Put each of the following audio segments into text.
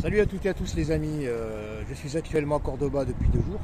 Salut à toutes et à tous les amis, je suis actuellement à Cordoba depuis 2 jours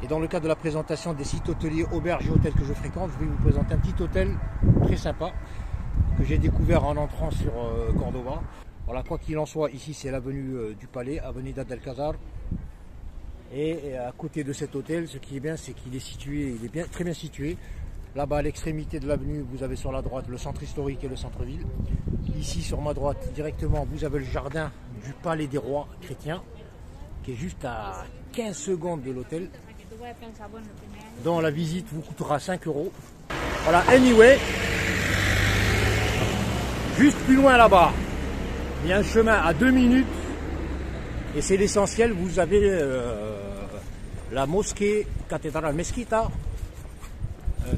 et dans le cadre de la présentation des sites hôteliers, auberges et hôtels que je fréquente, je vais vous présenter un petit hôtel très sympa que j'ai découvert en entrant sur Cordoba. Voilà, quoi qu'il en soit, ici c'est l'avenue du Palais, Avenida del Casar, et à côté de cet hôtel, ce qui est bien, c'est qu'il est situé, il est bien, très bien situé. Là-bas à l'extrémité de l'avenue, vous avez sur la droite le centre historique et le centre-ville. Ici sur ma droite, directement, vous avez le jardin du Palais des Rois chrétiens, qui est juste à 15 secondes de l'hôtel, dont la visite vous coûtera 5 €. Voilà, anyway, juste plus loin là-bas, il y a un chemin à 2 minutes, et c'est l'essentiel, vous avez la mosquée cathédrale Mesquita,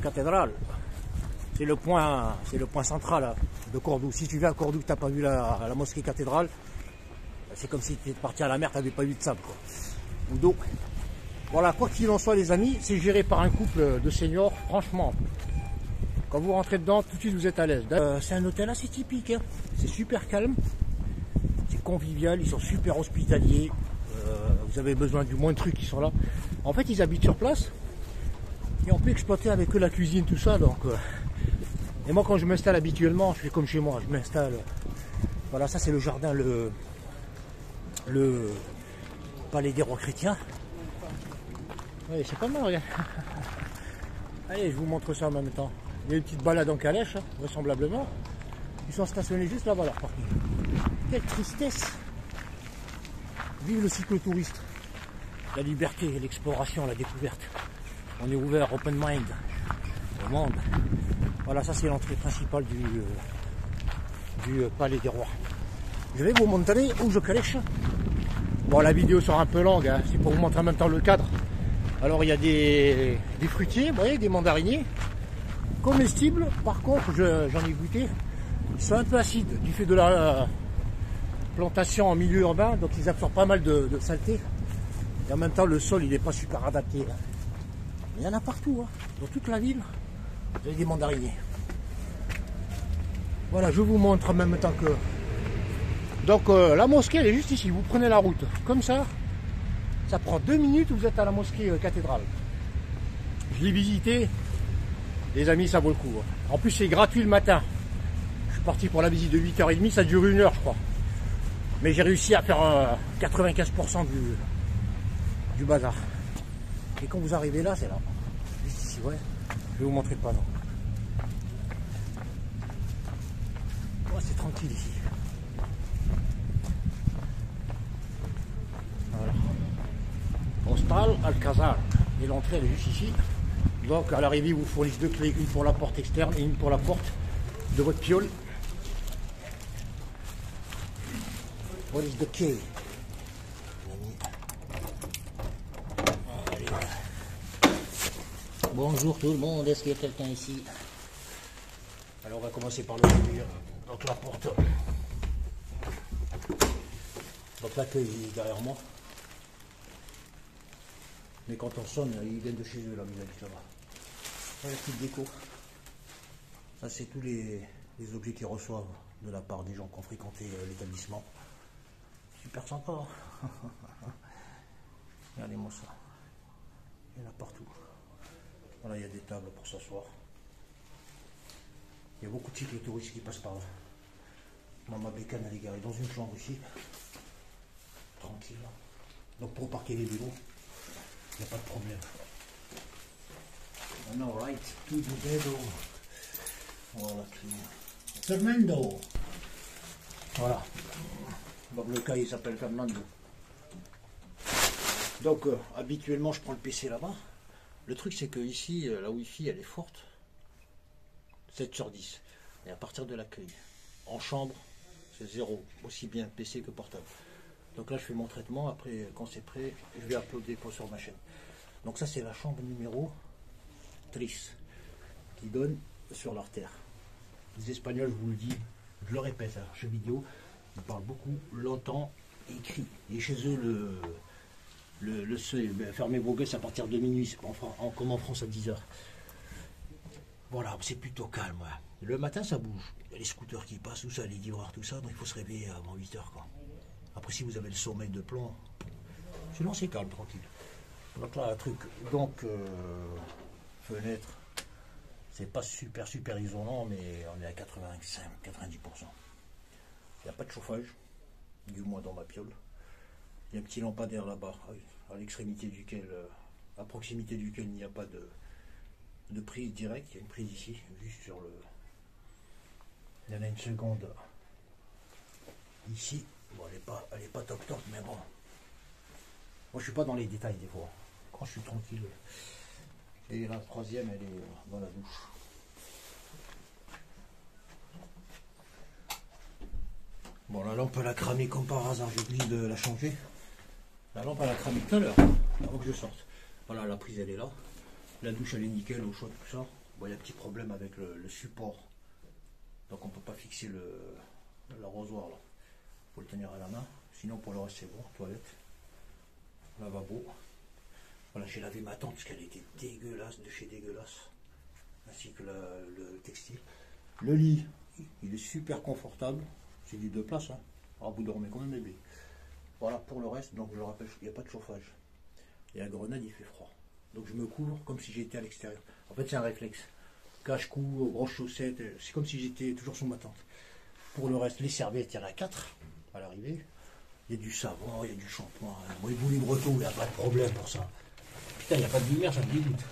cathédrale. C'est le point central de Cordoue. Si tu viens à Cordoue, tu n'as pas vu la mosquée cathédrale, c'est comme si tu étais parti à la mer, tu n'avais pas vu de sable, quoi. Ou d'eau. Voilà, quoi qu'il en soit les amis, c'est géré par un couple de seniors. Franchement, quand vous rentrez dedans, tout de suite vous êtes à l'aise. C'est un hôtel assez typique, hein. C'est super calme, c'est convivial, ils sont super hospitaliers. Vous avez besoin du moins de trucs qui sont là. En fait, ils habitent sur place et on peut exploiter avec eux la cuisine, tout ça. Donc, et moi, quand je m'installe habituellement, je fais comme chez moi, je m'installe. Voilà, ça c'est le jardin, le Palais des Rois chrétiens. Oui, c'est pas mal, regarde. Allez, je vous montre ça en même temps. Il y a une petite balade en calèche, hein, vraisemblablement. Ils sont stationnés juste là-bas, leur parking. Quelle tristesse! Vive le cyclotouriste, la liberté, l'exploration, la découverte. On est ouvert, open mind, au monde. Voilà, ça c'est l'entrée principale du Palais des Rois. Je vais vous montrer où je calèche. Bon, la vidéo sera un peu longue, hein. C'est pour vous montrer en même temps le cadre. Alors il y a des fruitiers, vous voyez, des mandariniers, comestibles. Par contre, j'en ai goûté, ils sont un peu acides du fait de la plantation en milieu urbain, donc ils absorbent pas mal de saleté. Et en même temps, le sol il n'est pas super adapté, hein. Il y en a partout, hein. Dans toute la ville, vous avez des mandariniers. Voilà, je vous montre en même temps que... Donc la mosquée elle est juste ici, vous prenez la route comme ça prend 2 minutes, vous êtes à la mosquée cathédrale. Je l'ai visité, les amis, ça vaut le coup, hein. En plus c'est gratuit le matin. Je suis parti pour la visite de 8h30, ça dure 1 heure je crois. Mais j'ai réussi à faire 95% du bazar. Et quand vous arrivez là, c'est là. Juste ici, ouais. Je vais vous montrer pas, non. Oh, c'est tranquille ici. Voilà. Hostal Alcazar. Et l'entrée, elle est juste ici. Donc, à l'arrivée, ils vous fournissent 2 clés. Une pour la porte externe et une pour la porte de votre piole. What is the key? Bonjour tout le monde, est-ce qu'il y a quelqu'un ici? Alors on va commencer par le début. Donc la porte. Donc l'accueil est derrière moi. Mais quand on sonne, ils viennent de chez eux là, ils habitent là-bas. Voilà la petite déco. Ça c'est tous les objets qu'ils reçoivent de la part des gens qui ont fréquenté l'établissement. Super sympa, hein. Regardez-moi ça. Il y en a partout. Voilà, il y a des tables pour s'asseoir. Il y a beaucoup de cyclotouristes qui passent par là. Moi, ma bécane, elle est garée dans une chambre ici. Tranquille. Donc pour parquer les vélos, il n'y a pas de problème. And all right, to the vélo. Voilà, Fernando. Voilà. Donc le cas, il s'appelle Fernando. Donc habituellement, je prends le PC là-bas. Le truc c'est que ici, la Wi-Fi elle est forte, 7 sur 10. Et à partir de l'accueil, en chambre, c'est 0, aussi bien PC que portable. Donc là je fais mon traitement, après quand c'est prêt, je vais uploader sur ma chaîne. Donc ça c'est la chambre numéro 3, qui donne sur l'artère. Les Espagnols, je vous le dis, je le répète, hein, jeux vidéo, ils parlent beaucoup, longtemps, écrit. Et chez eux, le seuil, fermez vos gueules à partir de minuit, c'est comme en France à 10h. Voilà, c'est plutôt calme. Ouais. Le matin, ça bouge. Il y a les scooters qui passent, tout ça, les livreurs, tout ça, donc il faut se réveiller avant 8h. Quoi. Après, si vous avez le sommeil de plomb, sinon c'est calme, tranquille. Donc là, un truc, donc fenêtre, c'est pas super isolant, mais on est à 85-90%. Il n'y a pas de chauffage, du moins dans ma piole. Il y a un petit lampadaire là-bas, à l'extrémité duquel, à proximité duquel il n'y a pas de prise directe. Il y a une prise ici, juste sur le. Il y en a une seconde ici. Bon, elle est pas top, mais bon. Moi, je suis pas dans les détails des fois. Quand je suis tranquille. Et la troisième, elle est dans la douche. Bon, la lampe, elle a cramé comme par hasard. J'ai oublié de la changer. La lampe, elle a cramé tout à l'heure, avant que je sorte. Voilà, la prise, elle est là. La douche, elle est nickel, au chaud, tout ça. Bon, il y a un petit problème avec le support. Donc, on ne peut pas fixer l'arrosoir, là. Il faut le tenir à la main. Sinon, pour le reste, c'est bon. Toilette. Lavabo. Voilà, j'ai lavé ma tente parce qu'elle était dégueulasse, de chez dégueulasse. Ainsi que le textile. Le lit, il est super confortable. C'est du 2 places, hein. Alors, vous dormez comme un bébé. Voilà, pour le reste, donc je le rappelle, il n'y a pas de chauffage. Et à Grenade, il fait froid. Donc je me couvre comme si j'étais à l'extérieur. En fait, c'est un réflexe. Cache-cou, broche chaussettes, c'est comme si j'étais toujours sous ma tente. Pour le reste, les serviettes, il y en a 4 à l'arrivée. Il y a du savon, il y a du shampoing. Bon, et vous les bretons, il n'y a pas de problème pour ça. Putain, il n'y a pas de lumière, ça me dégoûte.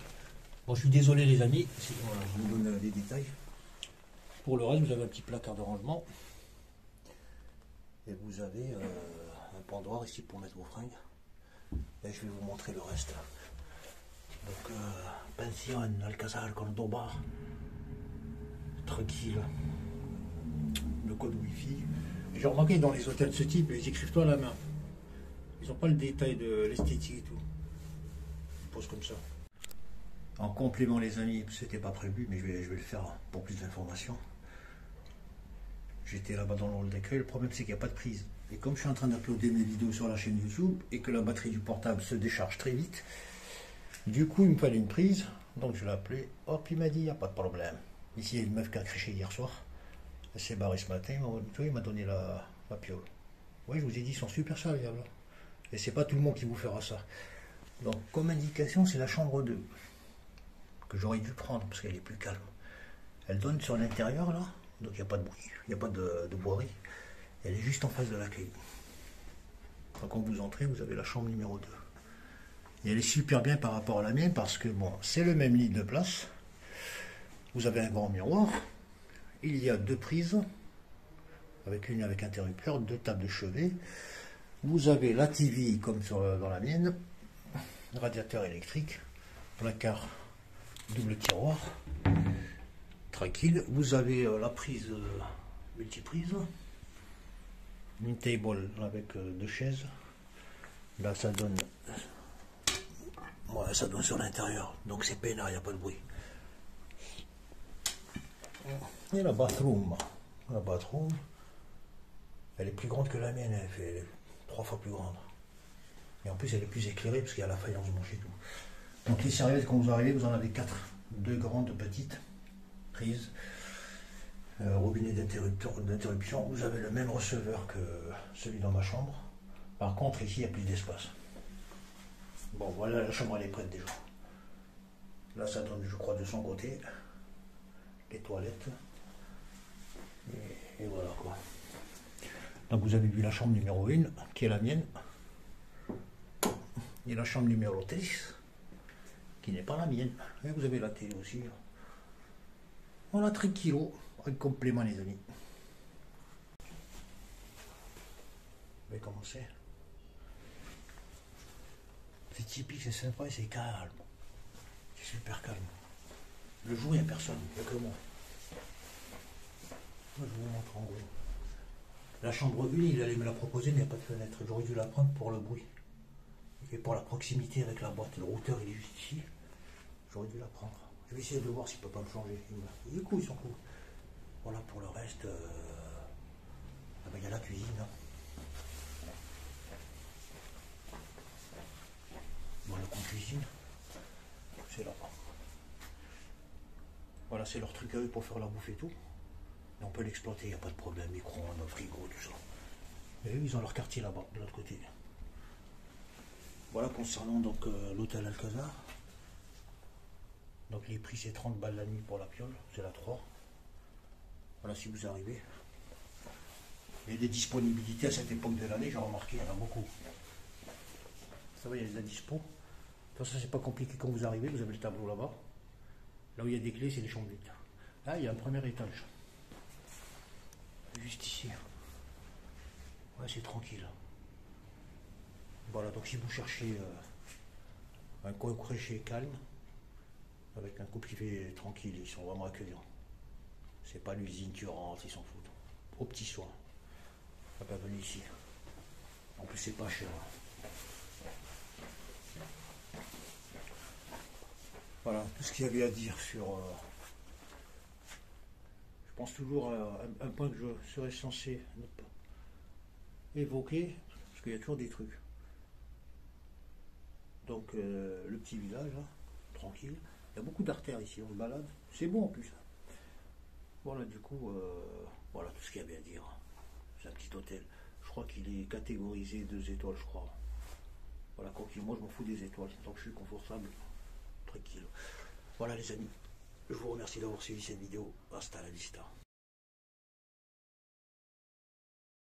Bon, je suis désolé les amis, voilà, je vous donne les détails. Pour le reste, vous avez un petit placard de rangement. Et vous avez un pendoir ici pour mettre vos fringues. Et je vais vous montrer le reste. Donc, pension, Alcazar, Cordoba. Tranquille. Le code Wi-Fi. J'ai remarqué dans les hôtels de ce type, ils écrivent tout à la main. Ils n'ont pas le détail de l'esthétique et tout. Ils posent comme ça. En complément les amis, c'était pas prévu, mais je vais le faire pour plus d'informations. J'étais là-bas dans le hall d'accueil, le problème c'est qu'il n'y a pas de prise. Et comme je suis en train d'uploader mes vidéos sur la chaîne YouTube et que la batterie du portable se décharge très vite, du coup il me fallait une prise, donc je l'ai appelé, hop il m'a dit il n'y a pas de problème. Ici il y a une meuf qui a créché hier soir, elle s'est barrée ce matin, il m'a donné la piole. Oui, je vous ai dit, ils sont super serviables. Et c'est pas tout le monde qui vous fera ça. Donc comme indication, c'est la chambre 2 que j'aurais dû prendre parce qu'elle est plus calme. Elle donne sur l'intérieur là, donc il n'y a pas de bruit, il n'y a pas de boirie. Elle est juste en face de l'accueil. Donc quand vous entrez, vous avez la chambre numéro 2. Et elle est super bien par rapport à la mienne parce que bon, c'est le même lit de place. Vous avez un grand miroir. Il y a 2 prises, avec une avec interrupteur, 2 tables de chevet. Vous avez la TV comme dans la mienne, radiateur électrique, placard double tiroir, tranquille. Vous avez la prise multiprise, une table avec 2 chaises. Là ça donne, ouais, ça donne sur l'intérieur, donc c'est peinard, il n'y a pas de bruit. Et la bathroom, elle est plus grande que la mienne, elle est 3 fois plus grande. Et en plus elle est plus éclairée parce qu'il y a la faïence blanche et tout. Donc les serviettes, quand vous arrivez, vous en avez 4. 2 grandes, 2 petites prises. Robinet d'interruption. Vous avez le même receveur que celui dans ma chambre. Par contre, ici, il y a plus d'espace. Bon, voilà, la chambre, elle est prête déjà. Là, ça donne, je crois, de son côté. Les toilettes. Et voilà, quoi. Donc, vous avez vu la chambre numéro 1, qui est la mienne. Et la chambre numéro 10, qui n'est pas la mienne. Et vous avez la télé aussi. Voilà, tranquillo. Un complément, les amis. Je vais commencer. C'est typique, c'est sympa et c'est calme. C'est super calme. Le jour, il n'y a personne, il n'y a que moi. Moi, je vous montre en gros. La chambre 1, il allait me la proposer, mais il n'y a pas de fenêtre. J'aurais dû la prendre pour le bruit. Et pour la proximité avec la boîte. Le routeur, il est juste ici. J'aurais dû la prendre. Je vais essayer de voir s'il ne peut pas me changer. Il est cool, ils sont cool. Voilà, pour le reste, il y a la cuisine. Voilà, qu'on cuisine. C'est là. Voilà, c'est leur truc à eux pour faire la bouffe et tout. Et on peut l'exploiter, il n'y a pas de problème. Micro-ondes, frigo, tout ça. Et eux, ils ont leur quartier là-bas, de l'autre côté. Voilà concernant donc l'hôtel Alcazar. Donc les prix c'est 30 balles la nuit pour la piole, c'est la 3. Voilà si vous arrivez. Et les disponibilités à cette époque de l'année, j'ai remarqué, il y en a beaucoup. Ça va, il y a de la dispo. De toute façon, c'est pas compliqué quand vous arrivez, vous avez le tableau là-bas. Là où il y a des clés, c'est les chambres vides. Là, il y a un premier étage. Juste ici. Ouais, c'est tranquille. Voilà, donc si vous cherchez un coin couché calme, avec un couple qui fait tranquille, ils sont vraiment accueillants. C'est pas l'usine qui rentre, ils s'en foutent. Aux petits soins. On va pas venir ici. En plus, c'est pas cher. Voilà, tout ce qu'il y avait à dire sur... je pense toujours à un point que je serais censé ne pas évoquer, parce qu'il y a toujours des trucs. Donc, le petit village, là, tranquille. Il y a beaucoup d'artères ici, on se balade. C'est bon en plus. Voilà, du coup, voilà tout ce qu'il y avait à dire. C'est un petit hôtel. Je crois qu'il est catégorisé 2 étoiles, je crois. Voilà, quoi qu'il, moi je m'en fous des étoiles, tant que je suis confortable, tranquille. Voilà les amis, je vous remercie d'avoir suivi cette vidéo. Hasta la vista.